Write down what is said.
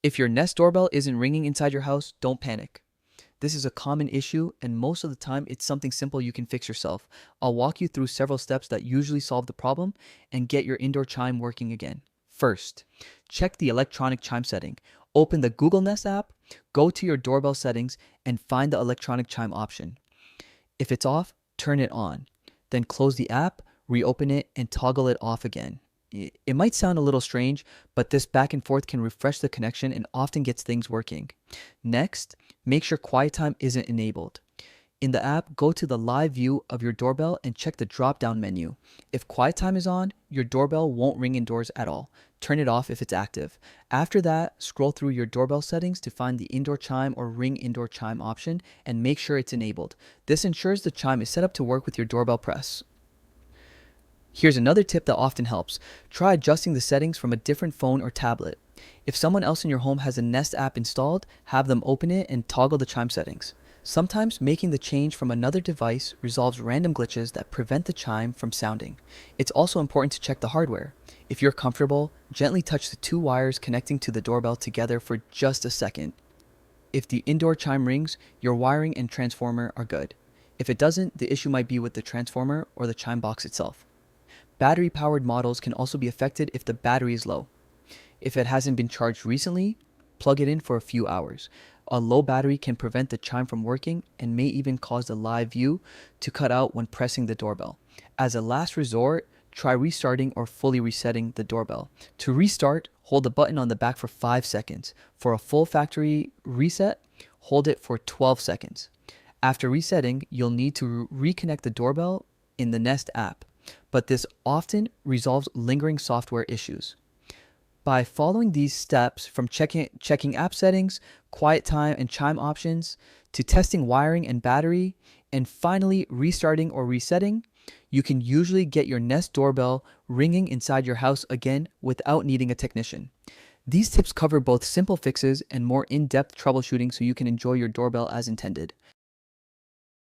If your Nest doorbell isn't ringing inside your house, don't panic. This is a common issue, and most of the time, it's something simple you can fix yourself. I'll walk you through several steps that usually solve the problem and get your indoor chime working again. First, check the electronic chime setting. Open the Google Nest app, go to your doorbell settings, and find the electronic chime option. If it's off, turn it on. Then close the app, reopen it, and toggle it off again. It might sound a little strange, but this back and forth can refresh the connection and often gets things working. Next, make sure quiet time isn't enabled. In the app, go to the live view of your doorbell and check the drop-down menu. If quiet time is on, your doorbell won't ring indoors at all. Turn it off if it's active. After that, scroll through your doorbell settings to find the indoor chime or ring indoor chime option and make sure it's enabled. This ensures the chime is set up to work with your doorbell press. Here's another tip that often helps. Try adjusting the settings from a different phone or tablet. If someone else in your home has a Nest app installed, have them open it and toggle the chime settings. Sometimes making the change from another device resolves random glitches that prevent the chime from sounding. It's also important to check the hardware. If you're comfortable, gently touch the two wires connecting to the doorbell together for just a second. If the indoor chime rings, your wiring and transformer are good. If it doesn't, the issue might be with the transformer or the chime box itself. Battery-powered models can also be affected if the battery is low. If it hasn't been charged recently, plug it in for a few hours. A low battery can prevent the chime from working and may even cause the live view to cut out when pressing the doorbell. As a last resort, try restarting or fully resetting the doorbell. To restart, hold the button on the back for 5 seconds. For a full factory reset, hold it for 12 seconds. After resetting, you'll need to reconnect the doorbell in the Nest app, but this often resolves lingering software issues. By following these steps, from checking app settings, quiet time and chime options, to testing wiring and battery, and finally restarting or resetting, you can usually get your Nest doorbell ringing inside your house again without needing a technician. These tips cover both simple fixes and more in-depth troubleshooting so you can enjoy your doorbell as intended.